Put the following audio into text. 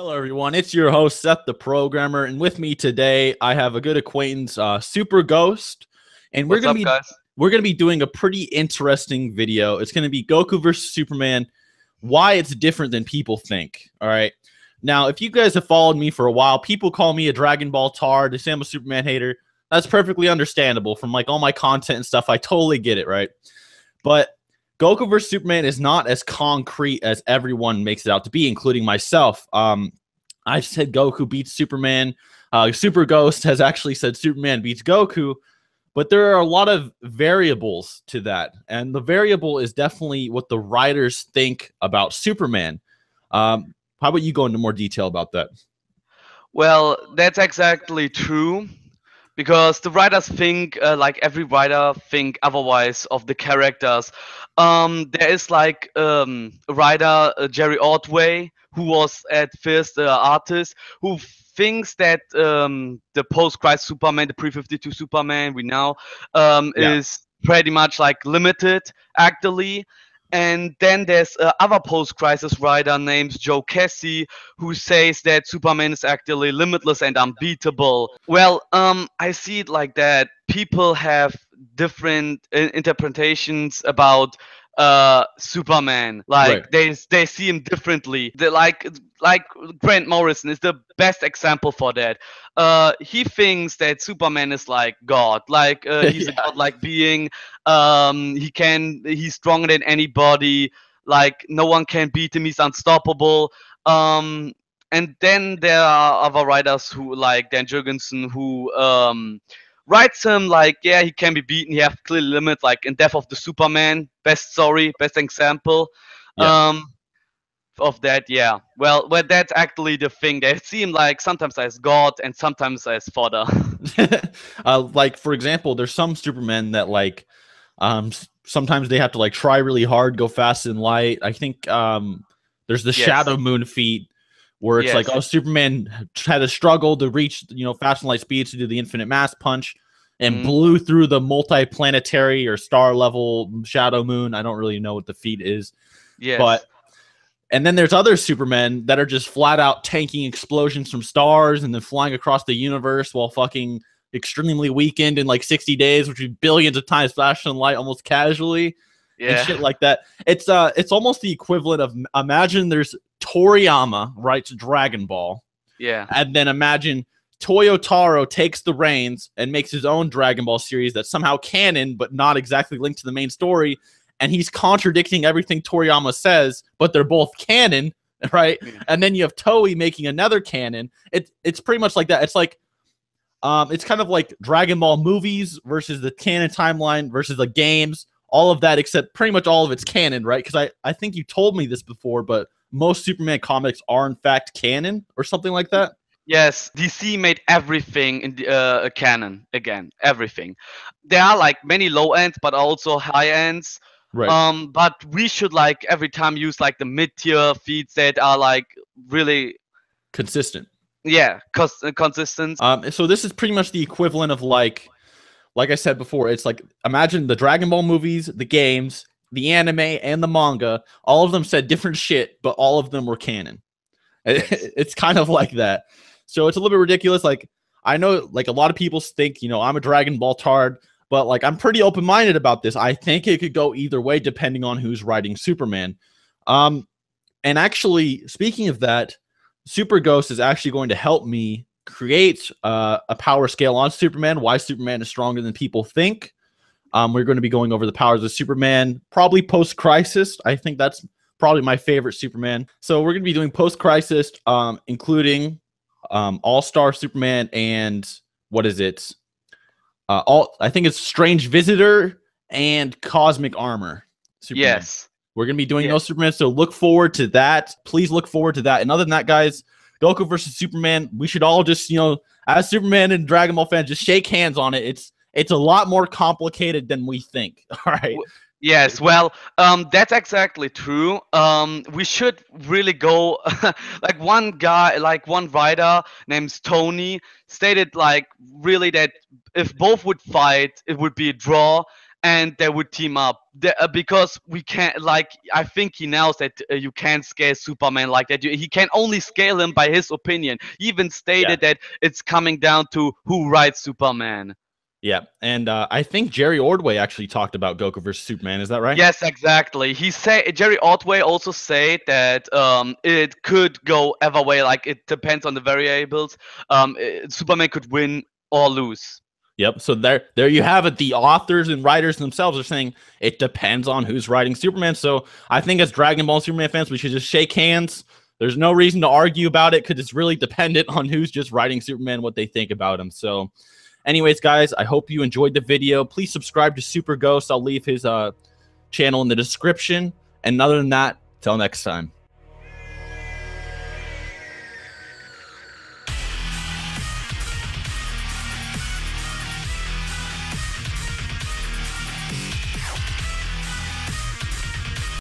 Hello, everyone. It's your host, Seth the Programmer, and with me today, I have a good acquaintance, SuperGhost, and What's up, guys? we're gonna be doing a pretty interesting video. It's gonna be Goku versus Superman, why it's different than people think. All right. Now, if you guys have followed me for a while, people call me a Dragon Ball tard. They say I'm a Superman hater. That's perfectly understandable from like all my content and stuff. I totally get it, right? But Goku vs. Superman is not as concrete as everyone makes it out to be, including myself. I've said Goku beats Superman. Super Ghost has actually said Superman beats Goku. But there are a lot of variables to that. And the variable is definitely what the writers think about Superman. How about you go into more detail about that? Well, that's exactly true. Because the writers think, like every writer think otherwise of the characters. There is like a writer, Jerry Ordway, who was at first an artist, who thinks that the post-Christ Superman, the pre-52 Superman we know, Yeah. is pretty much like limited, actually. And then there's other post-crisis writer named Joe Casey who says that Superman is actually limitless and unbeatable. Well, I see it like that. People have different interpretations about Superman. Right. Like they see him differently. They like Grant Morrison is the best example for that. He thinks that Superman is like God, like he's a Yeah. godlike being. He's stronger than anybody. Like no one can beat him. He's unstoppable. And then there are other writers who like Dan Jurgensen who writes him like, yeah, he can be beaten. He have clear limit, like in Death of the Superman, best story, best example. Yeah. Um, of that, yeah. Well, that's actually the thing. They see him like sometimes as God and sometimes as fodder. Like, for example, there's some Supermen that like sometimes they have to like try really hard, go fast in light. I think there's the Yes. Shadow Moon feat where it's like, Yes. oh, Superman had to struggle to reach, fast and light speeds to do the infinite mass punch and Mm, blew through the multi-planetary or star level Shadow Moon. I don't really know what the feat is, but yes. and then there's other Supermen that are just flat out tanking explosions from stars and then flying across the universe while fucking extremely weakened in like 60 days, which would be billions of times faster than light almost casually and Yeah. shit like that. It's almost the equivalent of, imagine there's Toriyama writes Dragon Ball, Yeah. and then imagine Toyotaro takes the reins and makes his own Dragon Ball series that's somehow canon but not exactly linked to the main story, and he's contradicting everything Toriyama says, but they're both canon, right? Yeah. And then you have Toei making another canon. It's pretty much like that. It's like it's kind of like Dragon Ball movies versus the canon timeline versus the games, all of that, except pretty much all of it's canon, right? Because I think you told me this before, but most Superman comics are in fact canon or something like that. Yes, DC made everything in the canon again. Everything. There are like many low ends, but also high ends. Right. But we should like every time use like the mid tier feeds that are like really, Consistent. yeah, consistent. So this is pretty much the equivalent of like I said before, it's like, imagine the Dragon Ball movies, the games, the anime, and the manga. All of them said different shit, but all of them were canon. Yes. It's kind of like that. So it's a little bit ridiculous. Like, I know like a lot of people think, I'm a Dragon Ball tard, but like I'm pretty open-minded about this. I think it could go either way depending on who's writing Superman. And actually, speaking of that, Super Ghost is actually going to help me create a power scale on Superman, why Superman is stronger than people think. We're going to be going over the powers of Superman, probably post-Crisis. I think that's probably my favorite Superman. So we're going to be doing post-Crisis, including All-Star Superman and what is it? I think it's Strange Visitor and Cosmic Armor Superman. Yes. We're going to be doing those Superman, so look forward to that. Please look forward to that. And other than that, guys, Goku versus Superman, we should all just, as Superman and Dragon Ball fans, just shake hands on it. It's a lot more complicated than we think. All right. Yes, well, that's exactly true. We should really go like one guy, like one writer named Tony stated like really that if both would fight, it would be a draw, and they would team up. Because we can't, like, I think he knows that you can't scale Superman like that. He can only scale him by his opinion. He even stated that it's coming down to who writes Superman. Yeah, and I think Jerry Ordway actually talked about Goku versus Superman. Is that right? Yes, exactly. He said Jerry Otway also said that it could go either way. Like, it depends on the variables. Superman could win or lose. Yep. So there you have it. The authors and writers themselves are saying it depends on who's writing Superman. So I think as Dragon Ball Superman fans, we should just shake hands. There's no reason to argue about it because it's really dependent on who's just writing Superman, what they think about him. So anyways, guys, I hope you enjoyed the video. Please subscribe to SuperGhost. I'll leave his channel in the description. And other than that, till next time.